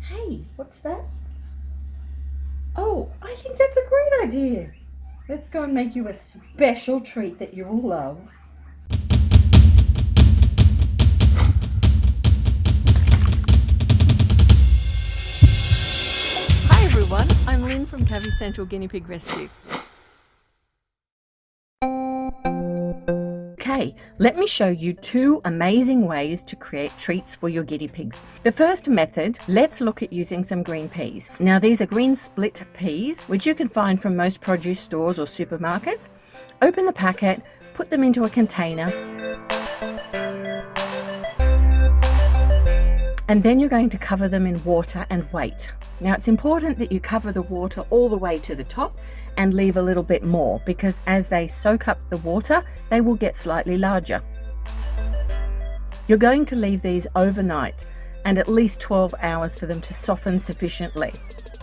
Hey, what's that? Oh, I think that's a great idea. Let's go and make you a special treat that you will love. Hi everyone, I'm Lynn from Cavy Central Guinea Pig Rescue. Okay, let me show you two amazing ways to create treats for your guinea pigs. The first method, let's look at using some green peas. Now these are green split peas, which you can find from most produce stores or supermarkets. Open the packet, put them into a container, and then you're going to cover them in water and wait. Now it's important that you cover the water all the way to the top and leave a little bit more, because as they soak up the water, they will get slightly larger. You're going to leave these overnight and at least 12 hours for them to soften sufficiently.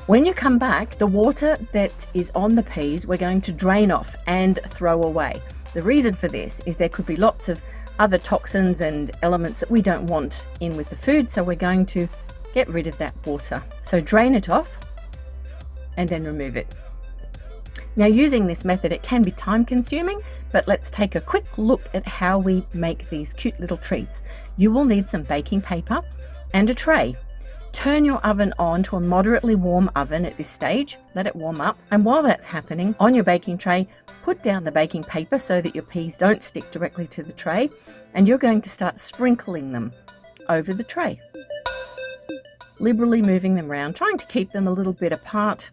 When you come back, the water that is on the peas, we're going to drain off and throw away. The reason for this is there could be lots of other toxins and elements that we don't want in with the food, so we're going to get rid of that water. So drain it off and then remove it. Now using this method, it can be time consuming, but let's take a quick look at how we make these cute little treats. You will need some baking paper and a tray. Turn your oven on to a moderately warm oven at this stage, let it warm up, and while that's happening, on your baking tray, put down the baking paper so that your peas don't stick directly to the tray, and you're going to start sprinkling them over the tray, liberally moving them around, trying to keep them a little bit apart.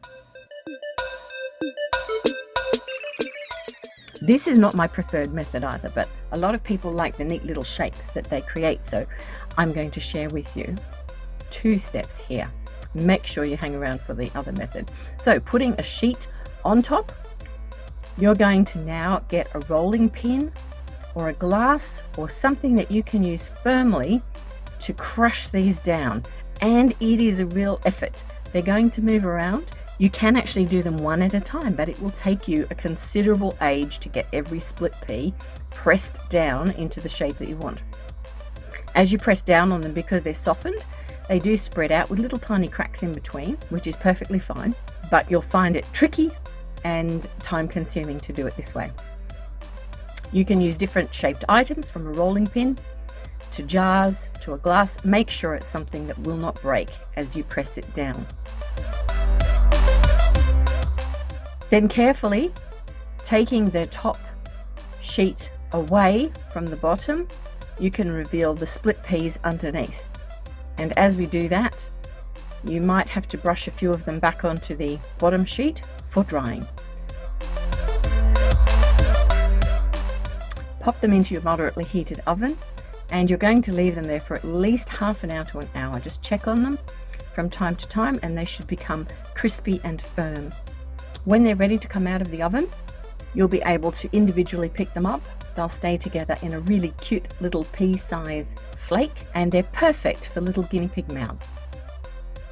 This is not my preferred method either, but a lot of people like the neat little shape that they create, so I'm going to share with you two steps here. Make sure you hang around for the other method. So putting a sheet on top, you're going to now get a rolling pin or a glass or something that you can use firmly to crush these down, and it is a real effort. They're going to move around. You can actually do them one at a time, but it will take you a considerable age to get every split pea pressed down into the shape that you want. As you press down on them, because they're softened, they do spread out with little tiny cracks in between, which is perfectly fine, but you'll find it tricky and time consuming to do it this way. You can use different shaped items, from a rolling pin to jars to a glass. Make sure it's something that will not break as you press it down. Then carefully taking the top sheet away from the bottom, you can reveal the split peas underneath. And as we do that, you might have to brush a few of them back onto the bottom sheet for drying. Pop them into your moderately heated oven, and you're going to leave them there for at least half an hour to an hour. Just check on them from time to time and they should become crispy and firm. When they're ready to come out of the oven, you'll be able to individually pick them up. They'll stay together in a really cute little pea-size flake, and they're perfect for little guinea pig mouths.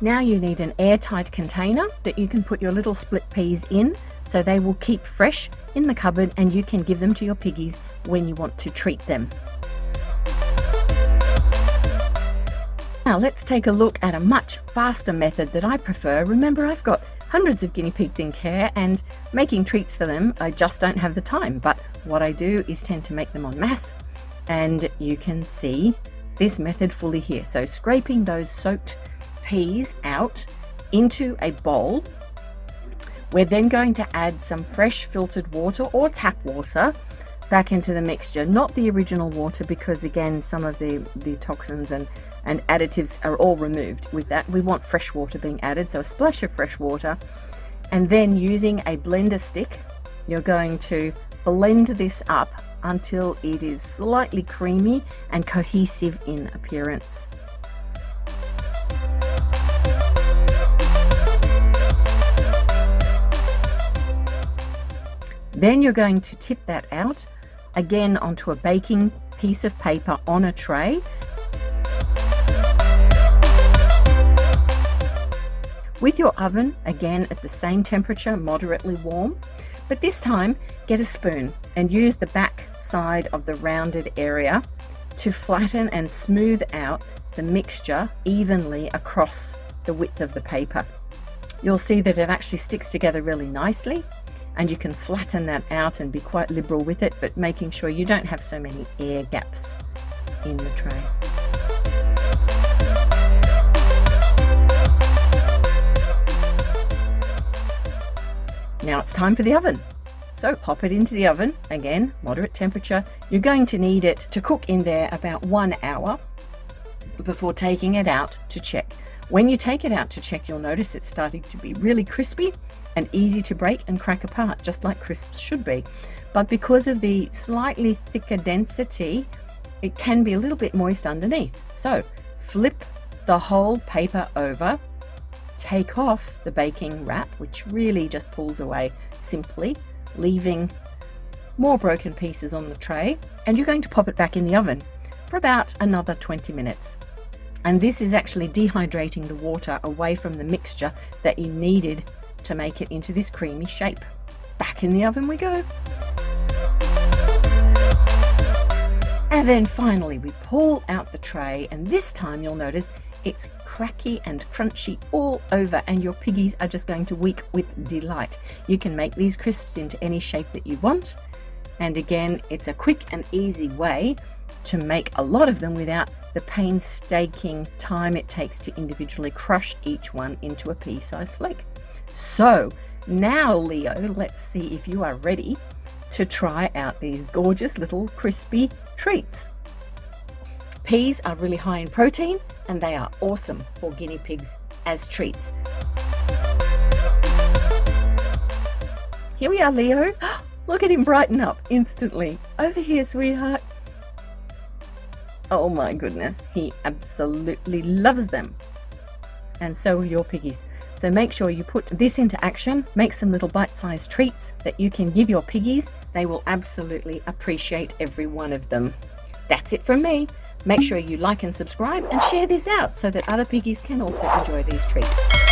Now you need an airtight container that you can put your little split peas in, so they will keep fresh in the cupboard and you can give them to your piggies when you want to treat them. Now let's take a look at a much faster method that I prefer. Remember, I've got hundreds of guinea pigs in care, and making treats for them, I just don't have the time. But what I do is tend to make them en masse, and you can see this method fully here. So scraping those soaked peas out into a bowl, we're then going to add some fresh filtered water or tap water back into the mixture, not the original water, because again, some of the toxins and additives are all removed with that. We want fresh water being added, so a splash of fresh water, and then using a blender stick, you're going to blend this up until it is slightly creamy and cohesive in appearance. Then you're going to tip that out again onto a baking piece of paper on a tray. With your oven, again at the same temperature, moderately warm, but this time get a spoon and use the back side of the rounded area to flatten and smooth out the mixture evenly across the width of the paper. You'll see that it actually sticks together really nicely, and you can flatten that out and be quite liberal with it, but making sure you don't have so many air gaps in the tray. Now it's time for the oven. So pop it into the oven, again, moderate temperature. You're going to need it to cook in there about 1 hour before taking it out to check. When you take it out to check, you'll notice it's starting to be really crispy and easy to break and crack apart, just like crisps should be. But because of the slightly thicker density, it can be a little bit moist underneath. So flip the whole paper over, take off the baking wrap, which really just pulls away simply, leaving more broken pieces on the tray, and you're going to pop it back in the oven for about another 20 minutes. And this is actually dehydrating the water away from the mixture that you needed to make it into this creamy shape. Back in the oven we go. And then finally we pull out the tray, and this time you'll notice it's cracky and crunchy all over, and your piggies are just going to weep with delight. You can make these crisps into any shape that you want, and again, it's a quick and easy way to make a lot of them without the painstaking time it takes to individually crush each one into a pea-sized flake. So now, Leo, let's see if you are ready to try out these gorgeous little crispy treats. Peas are really high in protein, and they are awesome for guinea pigs as treats. Here we are, Leo. Look at him brighten up instantly. Over here, sweetheart. Oh my goodness, he absolutely loves them. And so will your piggies. So make sure you put this into action. Make some little bite-sized treats that you can give your piggies. They will absolutely appreciate every one of them. That's it from me. Make sure you like and subscribe and share this out so that other piggies can also enjoy these treats.